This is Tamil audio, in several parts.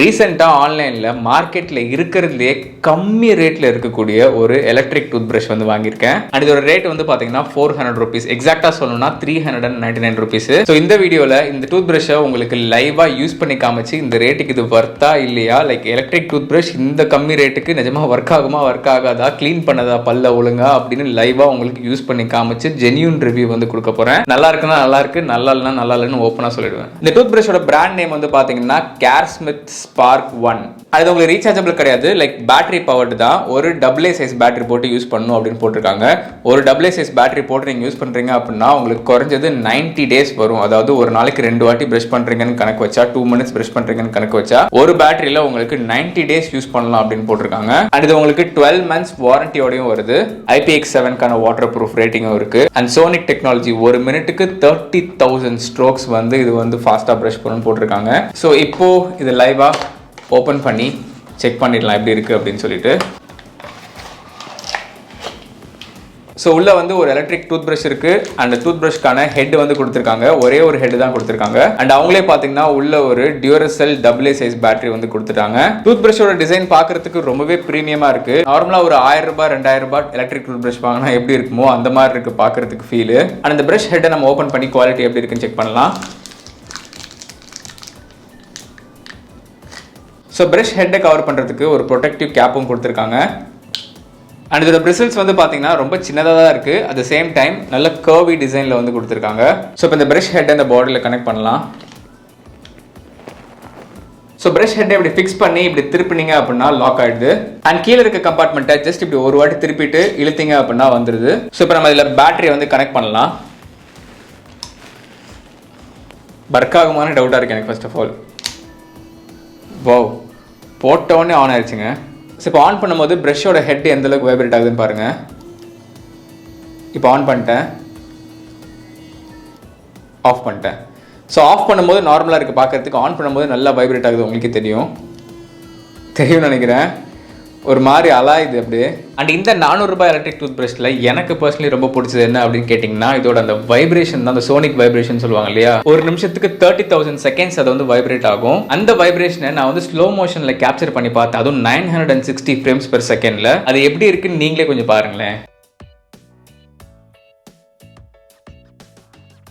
ரீசெண்டாக ஆன்லைனில் மார்க்கெட்டில் இருக்கிறதுலே கம்மி ரேட்டில் இருக்கக்கூடிய ஒரு எலக்ட்ரிக் டூத் பிரஷ் வந்து வாங்கியிருக்கேன். அண்ட் இதோட ரேட் வந்து பார்த்தீங்கன்னா 400 rupees. எக்ஸாக்டாக சொல்லணும்னா 399 rupees. ஸோ இந்த வீடியோவில் இந்த டூத் பிரஷை உங்களுக்கு லைவாக யூஸ் பண்ணி காமிச்சு இந்த ரேட்டுக்கு இது வர்த்தா இல்லையா, லைக் எலக்ட்ரிக் டூத் பிரஷ் இந்த கம்மி ரேட்டுக்கு நிஜமாக ஒர்க் ஆகுமா ஒர்க் ஆகாதா, க்ளீன் பண்ணதா பல்ல ஒழுங்கா அப்படின்னு லைவாக உங்களுக்கு யூஸ் பண்ணி காமிச்சு ஜென்யூன் ரிவ்யூ வந்து கொடுக்க போகிறேன். நல்லா இருக்குன்னா நல்லா இருக்கு, நல்லா இல்லைன்னா நல்லா இல்லைன்னு ஓப்பனாக சொல்லிடுவேன். இந்த டூத் பிரஷோட பிராண்ட் நேம் வந்து பார்த்தீங்கன்னா கேர்ஸ்மித் ஸ்பார்க் 1. அது உங்களுக்கு ரீசார்ஜபிள் கிடையாது, லைக் பேட்டரி பவர்டு தான். ஒரு AA சைஸ் பேட்டரி போட்டு யூஸ் பண்ணணும் அப்படின்னு போட்டிருக்காங்க. ஒரு AA சைஸ் பேட்டரி போட்டு நீங்கள் யூஸ் பண்ணுறீங்க அப்படின்னா உங்களுக்கு குறைஞ்சது 90 days வரும். அதாவது ஒரு நாளைக்கு 2 வாட்டி பிரஷ் பண்ணுறீங்கன்னு கணக்கு வச்சா, 2 minutes பிரஷ் பண்ணுறீங்கன்னு கணக்கு வச்சா, ஒரு பேட்டரியில் உங்களுக்கு 90 days யூஸ் பண்ணலாம் அப்படின்னு போட்டிருக்காங்க. அண்ட் இது உங்களுக்கு 12 months வாரண்டியோடையும் வருது. IPX7 வாட்டர் ப்ரூஃப் ரேட்டிங்கும் இருக்கு. அண்ட் சோனிக் டெக்னாலஜி 1 minute-க்கு 30,000 strokes வந்து இது வந்து ஃபாஸ்ட்டாக பிரஷ் பண்ணணும்னு போட்டிருக்காங்க. ஸோ இப்போ இது லைவா ஓப்பன் பண்ணி செக் பண்ணிடலாம் எப்படி இருக்குது அப்படின்னு சொல்லிட்டு. ஸோ உள்ளே வந்து ஒரு எலக்ட்ரிக் டூத் பிரஷ் இருக்குது. அண்ட் டூத் பிரஷ்க்கான ஹெட் வந்து கொடுத்துருக்காங்க. ஒரே ஒரு ஹெட் தான் கொடுத்துருக்காங்க. அண்ட் அவங்களே பார்த்தீங்கன்னா உள்ள ஒரு டியூரசெல் AA சைஸ் பேட்டரி வந்து கொடுத்துட்டாங்க. டூத் பிரஷோட டிசைன் பார்க்கறதுக்கு ரொம்பவே ப்ரீமியமாக இருக்குது. நார்மலாக ஒரு 1000 ரூபாய் 2000 ரூபாய் எலக்ட்ரிக் டூத் பிரஷ் வாங்கினா எப்படி இருக்குமோ அந்த மாதிரி இருக்குது பார்க்கறதுக்கு ஃபீல். அண்ட் இந்த பிரஷ் ஹெட்டை நம்ம ஓப்பன் பண்ணி குவாலிட்டி எப்படி இருக்குன்னு செக் பண்ணலாம். ஸோ பிரஷ் ஹெட்டை கவர் பண்ணுறதுக்கு ஒரு ப்ரொடெக்டிவ் கேப்பும் கொடுத்துருக்காங்க. அண்ட் இதோட பிரிசில்ஸ் வந்து பார்த்தீங்கன்னா ரொம்ப சின்னதாக தான் இருக்குது. அட் த சேம் டைம் நல்ல கர்வி டிசைனில் வந்து கொடுத்துருக்காங்க. ஸோ இப்போ இந்த பிரஷ் ஹெட்டை இந்த பாடியில் கனெக்ட் பண்ணலாம். ஸோ பிரஷ் ஹெட்டை இப்படி ஃபிக்ஸ் பண்ணி இப்படி திருப்பினீங்க அப்படின்னா லாக் ஆகிடுது. அண்ட் கீழே இருக்க கம்பார்ட்மெண்ட்டை ஜஸ்ட் இப்படி ஒரு வாட்டி திருப்பிட்டு இழுத்தீங்க அப்படின்னா வந்துடுது. ஸோ இப்போ நம்ம இதில் பேட்டரியை வந்து கனெக்ட் பண்ணலாம். ஒர்க் ஆகுமான டவுட்டாக இருக்குது எனக்கு ஃபர்ஸ்ட் ஆஃப் ஆல். வாவ், போட்டோடனே ஆன் ஆயிடுச்சுங்க. ஸோ இப்போ ஆன் பண்ணும்போது ப்ரஷ்ஷோட ஹெட் எந்த அளவுக்கு வைப்ரேட் ஆகுதுன்னு பாருங்கள். இப்போ ஆன் பண்ணிட்டேன், ஆஃப் பண்ணிட்டேன். ஸோ ஆஃப் பண்ணும்போது நார்மலாக இருக்குது பார்க்கறதுக்கு, ஆன் பண்ணும்போது நல்லா வைப்ரேட் ஆகுது. உங்களுக்கே தெரியும்னு நினைக்கிறேன். ஒரு மாதிரி அலாயுது அப்படியே. அண்ட் இந்த 400 ரூபாய் எலக்ட்ரிக் டூத் பிரஷ்ல எனக்கு பர்சனலி ரொம்ப பிடிச்சது என்ன அப்படின்னு கேட்டிங்கன்னா, இதோட அந்த வைப்ரேஷன் தான், அந்த சோனிக் வைப்ரேஷன் சொல்லுவாங்க இல்லையா. ஒரு நிமிஷத்துக்கு 30,000 seconds அது வந்து வைப்ரேட் ஆகும். அந்த வைப்ரேஷனை நான் வந்து ஸ்லோ மோஷனில் கேப்சர் பண்ணி பார்த்தேன். அதுவும் 960 frames per second. அது எப்படி இருக்குன்னு நீங்களே கொஞ்சம் பாருங்களேன்.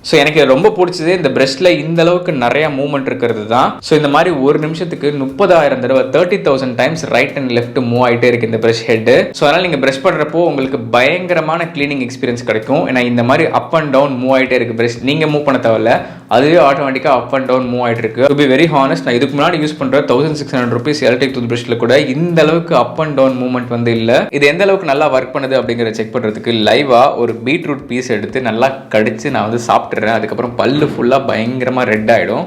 ஸோ எனக்கு ரொம்ப பிடிச்சது இந்த பிரஷ்ல இந்த அளவுக்கு நிறைய மூவ்மெண்ட் இருக்கிறது தான். ஸோ இந்த மாதிரி ஒரு நிமிஷத்துக்கு 30,000 தடவை 30,000 times right and left move ஆகிட்டே இருக்கு இந்த பிரஷ் ஹெட். ஸோ அதனால் நீங்கள் பிரஷ் பண்ணுறப்போ உங்களுக்கு பயங்கரமான கிளீனிங் எக்ஸ்பீரியன்ஸ் கிடைக்கும். ஏன்னா இந்த மாதிரி அப் அண்ட் டவுன் மூவ் ஆகிட்டே இருக்கு பிரஷ். நீங்கள் மூவ் பண்ண தேவையில்ல, அதுவே ஆட்டோமேட்டிக்காக அப் அண்ட் டவுன் மூவ் ஆகிட்டு இருக்கு. டு பி வெரி ஹானஸ்ட், நான் இதுக்கு முன்னாடி யூஸ் பண்ணுற 1600 rupees எலக்ட்ரிக் டூத் பிரஷ்ல கூட இந்த அளவுக்கு அப் அண்ட் டவுன் மூவ்மெண்ட் வந்து இல்லை. இது எந்த அளவுக்கு நல்லா ஒர்க் பண்ணுது அப்படிங்கிற செக் பண்ணுறதுக்கு லைவாக ஒரு பீட்ரூட் பீஸ் எடுத்து நல்லா கடிச்சு நான் வந்து சாப்பிட்டு அதுக்கப்புறம் பல்லு ஃபுல்லா பயங்கரமா ரெட் ஆயிடும்.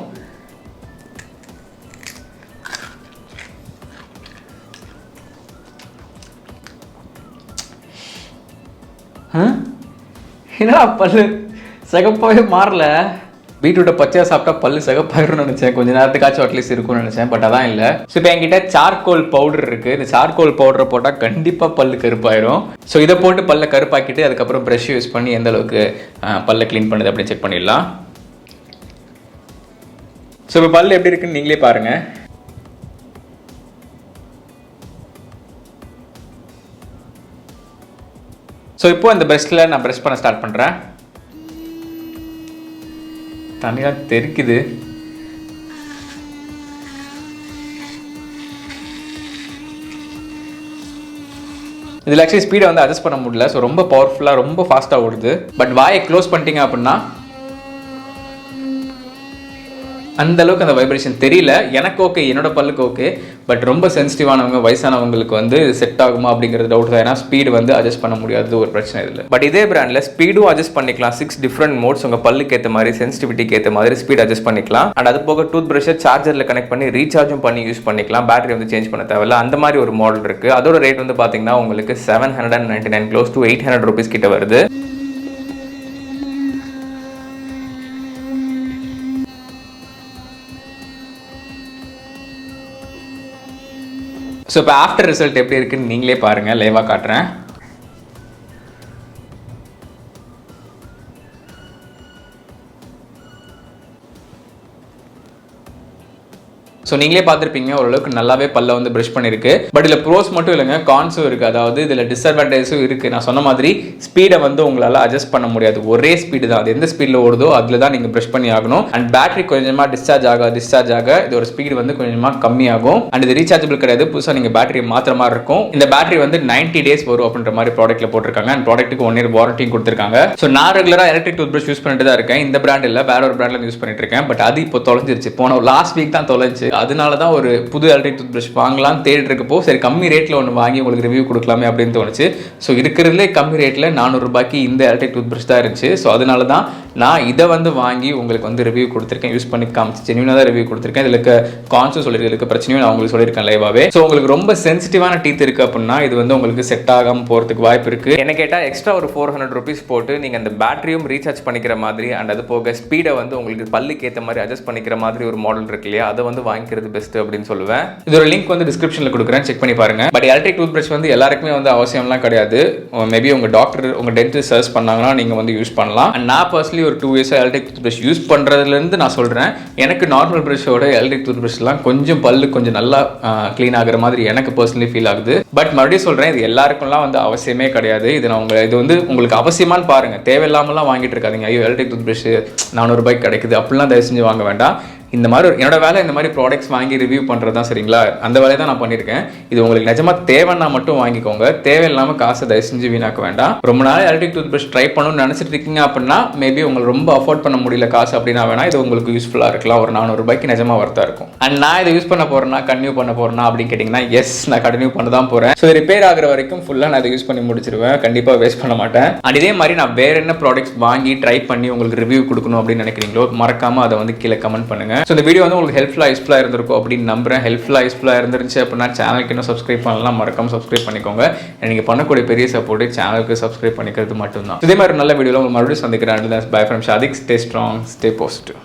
என்னடா பல்லு சிகப்பாவே மாறல. பீட்ரூட்டை பச்சையா சாப்பிட்டா பல்லு சிகப்பாயிரும் நினைச்சேன், கொஞ்ச நேரத்துக்காச்சும் அட்லீஸ்ட் இருக்கும்னு நினைச்சேன். பட் அதான் இல்லை. ஸோ இப்போ என்கிட்ட சார்கோல் பவுடர் இருக்கு. இந்த சார்கோல் பவுடரை போட்டால் கண்டிப்பாக பல்லு கருப்பாயிரும். ஸோ இதை போட்டு பல்ல கருப்பாக்கிட்டு அதுக்கப்புறம் ப்ரஷ் யூஸ் பண்ணி எந்த அளவுக்கு பல்ல க்ளீன் பண்ணுது அப்படின்னு செக் பண்ணிடலாம். ஸோ இப்போ பல்லு எப்படி இருக்குன்னு நீங்களே பாருங்க. ஸோ இப்போ இந்த பிரஷ்ல நான் பிரஷ் பண்ண ஸ்டார்ட் பண்ணுறேன். தனியாக தெரிக்குது. இதில் ஆக்சுவலி ஸ்பீடை வந்து அட்ஜஸ்ட் பண்ண முடியல. ஸோ ரொம்ப பவர்ஃபுல்லாக ரொம்ப ஃபாஸ்ட்டாக ஓடுது. பட் வாயை க்ளோஸ் பண்ணிட்டீங்க அப்படின்னா அந்த அளவுக்கு அந்த வைப்ரேஷன் தெரியல. எனக்கு ஓகே, என்னோட பல்லுக்கு ஓகே. பட் ரொம்ப சென்சிட்டிவானவங்க, வயசானவங்களுக்கு வந்து செட் ஆகுமா அப்படிங்கிறது டவுட் தான். ஏன்னா ஸ்பீடு வந்து அட்ஜஸ்ட் பண்ண முடியாது ஒரு பிரச்சனை இதில். பட் இதே பிராண்டில் ஸ்பீடும் அட்ஜஸ்ட் பண்ணிக்கலாம். 6 different modes உங்கள் பல்லுக்கு ஏற்ற மாதிரி, சென்சிட்டிவிட்டிக்கு ஏற்ற மாதிரி ஸ்பீட் அட்ஜஸ்ட் பண்ணிக்கலாம். அண்ட் அது போக டூத் பிரஷை சார்ஜரில் கனெக்ட் பண்ணி ரீசார்ஜும் பண்ணி யூஸ் பண்ணிக்கலாம். பேட்டரி வந்து சேஞ்ச் பண்ண தேவையில்ல. அந்த மாதிரி ஒரு மாடல் இருக்குது. அதோட ரேட் வந்து பார்த்தீங்கன்னா உங்களுக்கு 799 close to 800 rupees கிட்ட வருது. ஸோ இப்போ ஆஃப்டர் ரிசல்ட் எப்படி இருக்குன்னு நீங்களே பாருங்கள், லைவாக காட்டுறேன். ஸோ நீங்களே பார்த்துருப்பீங்க ஓரளவுக்கு நல்லாவே பல்ல வந்து ப்ரஷ் பண்ணிருக்கு. பட் இதில் ப்ரோஸ் மட்டும் இல்லைங்க, கான்ஸும் இருக்குது. அதாவது இதில் டிஸ்அட்வான்டேஜும் இருக்குது. நான் சொன்ன மாதிரி ஸ்பீடை வந்து உங்களால் அட்ஜஸ்ட் பண்ண முடியாது. ஒரே ஸ்பீடு தான், அது எந்த ஸ்பீடில் ஓடுதோ அதில் தான் நீங்கள் ப்ரஷ் பண்ணி ஆகணும். அண்ட் பேட்டரி கொஞ்சமாக டிஸ்சார்ஜ் ஆக இதோட ஸ்பீடு வந்து கொஞ்சமாக கம்மியாகும். அண்ட் இது ரீசார்ஜபிள் கிடையாது, புதுசாக நீங்கள் பேட்டரி மாத்திர மாதிரி இருக்கும். இந்த பேட்டரி வந்து 90 days வரும் அப்படின்ற மாதிரி ப்ராடக்ட்ல போட்டிருக்காங்க. அண்ட் ப்ராடக்ட்டுக்கு 1 year வாரண்டியும் கொடுத்துருக்காங்க. ஸோ நான் ரெகுலராக எலக்ட்ரிக் டூத் பிரஷ் யூஸ் பண்ணிட்டு தான் இருக்கேன். இந்த பிராண்ட் இல்லை, வேற ஒரு பிராண்ட்ல யூஸ் பண்ணிட்டு இருக்கேன். பட் அது இப்போ தொலைஞ்சிருச்சு. போன லாஸ்ட் வீக் தான் தொலைஞ்சு. அதனால தான் ஒரு புது எலக்ட்ரிக் டூத் பிரஷ் வாங்கலாம் தேடிட்டு இருக்கப்போ சரி கம்மி ரேட்டில் ஒன்று வாங்கி உங்களுக்கு ரிவ்யூ கொடுக்கலாமே அப்படின்னு தோணுச்சு. ஸோ இருக்கிறதுலே கம்மி ரேட்டில் 400 ரூபாய்க்கு இந்த எலக்ட்ரிக் டூத் பிரஷ் தான் இருந்துச்சு. ஸோ அதனால தான் நான் இதை வந்து வாங்கி உங்களுக்கு வந்து ரிவ்யூ கொடுத்துருக்கேன். யூஸ் பண்ணி காமிச்சு ஜென்யூனாக தான் ரிவ்யூ கொடுத்துருக்கேன். இதில் கான்ஸும் சொல்லியிருக்கேன், இதுக்கு பிரச்சனையும் நான் உங்களுக்கு சொல்லியிருக்கேன் லைவாகவே. ஸோ உங்களுக்கு ரொம்ப சென்சிட்டிவான டீத் இருக்கு அப்படின்னா இது வந்து உங்களுக்கு செட் ஆகாமல் போகிறதுக்கு வாய்ப்பு இருக்கு. என்ன கேட்டால் எக்ஸ்ட்ரா ஒரு 400 rupees போட்டு நீங்கள் அந்த பேட்டரியும் ரீசார்ஜ் பண்ணிக்கிற மாதிரி அண்ட் அது போக ஸ்பீடை வந்து உங்களுக்கு பல்லுக்கு ஏற்ற மாதிரி அட்ஜஸ்ட் பண்ணிக்கிற மாதிரி ஒரு மாடல் இருக்கு இல்லையா, அதை வந்து வாங்கிக்கிறது பெஸ்ட் அப்படின்னு சொல்லுவேன். இதோட லிங்க் வந்து டிஸ்கிரிப்ஷனில் கொடுக்குறேன், செக் பண்ணி பாருங்க. பட் எலக்ட்ரிக் டூத் பிரஷ் வந்து எல்லாருக்குமே வந்து அவசியம்லாம் கிடையாது. மேபி உங்க டாக்டர் உங்க டென்டிஸ்ட் சர்ச் பண்ணாங்கன்னா நீங்க வந்து யூஸ் பண்ணலாம். அண்ட் நான் பர்சனலி ஒரு 2 years electric tooth brush use பண்றதுலேருந்து நான் சொல்றேன், எனக்கு நார்மல் பிரஷோட எலக்ட்ரிக் டூத் பிரஷ்லாம் கொஞ்சம் பல்லு கொஞ்சம் நல்லா க்ளீன் ஆகிற மாதிரி எனக்கு பர்சனலி ஃபீல் ஆகுது. பட் மறுபடியும் சொல்றேன், இது எல்லாருக்கும்லாம் வந்து அவசியமே கிடையாது. இது வந்து உங்களுக்கு அவசியமானு பாருங்க, தேவையில்லாமலாம் வாங்கிட்டு இருக்காதீங்க. ஐயோ எலக்ட்ரிக் டூத் பிரஷ் 400 ரூபாய்க்கு கிடைக்குது அப்படிலாம் தயவு செஞ்சு வாங்க வேண்டாம். இந்த மாதிரி என்னோட வேலை இந்த மாதிரி ப்ராடக்ட்ஸ் வாங்கி ரிவ்யூ பண்ணுறது தான், சரிங்களா? அந்த வேலையை தான் நான் பண்ணியிருக்கேன். இது உங்களுக்கு நிஜமாக தேவைன்னா மட்டும் வாங்கிக்கோங்க, தேவையில்லாமல் காசை தயவு செஞ்சு வீணாக்க வேண்டாம். ரொம்ப நாள் எலக்ட்ரிக் டூத் பிரஷ் ட்ரை பண்ணணும்னு நினச்சிட்டு இருக்கீங்க அப்படின்னா மேபி உங்களுக்கு ரொம்ப அஃபோர்ட் பண்ண முடியல காசு அப்படின்னா வேணா இது உங்களுக்கு யூஸ்ஃபுல்லாக இருக்கலாம். ஒரு 400 ரூபாய்க்கு நிஜமாக வர்த்தா இருக்கும். அண்ட் நான் இதை யூஸ் பண்ண போகிறேன்னா கன்டினியூ பண்ண போகிறேன்னா அப்படின்னு கேட்டிங்கன்னா எஸ், நான் கண்டினியூ பண்ண தான் போகிறேன். ஸோ ரிப்பேர் ஆகிற வரைக்கும் ஃபுல்லாக நான் இதை யூஸ் பண்ணி முடிச்சிருவேன், கண்டிப்பாக வேஸ்ட் பண்ண மாட்டேன். அண்ட் இதே மாதிரி நான் வேறு என்ன ப்ராடக்ட்ஸ் வாங்கி ட்ரை பண்ணி உங்களுக்கு ரிவ்யூ கொடுக்கணும் அப்படின்னு நினைக்கிறீங்களோ மறக்காமல் அதை வந்து கீழே கமெண்ட் பண்ணுங்கள். ஸோ இந்த வீடியோ வந்து உங்களுக்கு ஹெல்ப்ஃபுல்லாக இருந்திருக்கும் அப்படின்னு நம்புறேன். ஹெல்ப்ஃபுல்லாக இருந்துருச்சு அப்படின்னா சேனலுக்கு இன்னும் சப்ஸ்கிரைப் பண்ணலாம், மறக்காம சப்ஸ்கிரைப் பண்ணிக்கோங்க. நீங்கள் பண்ணக்கூடிய பெரிய சப்போர்ட் சேனலுக்கு சப்ஸ்கிரைப் பண்ணிக்கிறது மட்டும்தான். இதே மாதிரி நல்ல வீடியோவில் உங்களுக்கு மறுபடியும் சந்திக்கிறேன். By from Shadik. Stay strong, stay positive.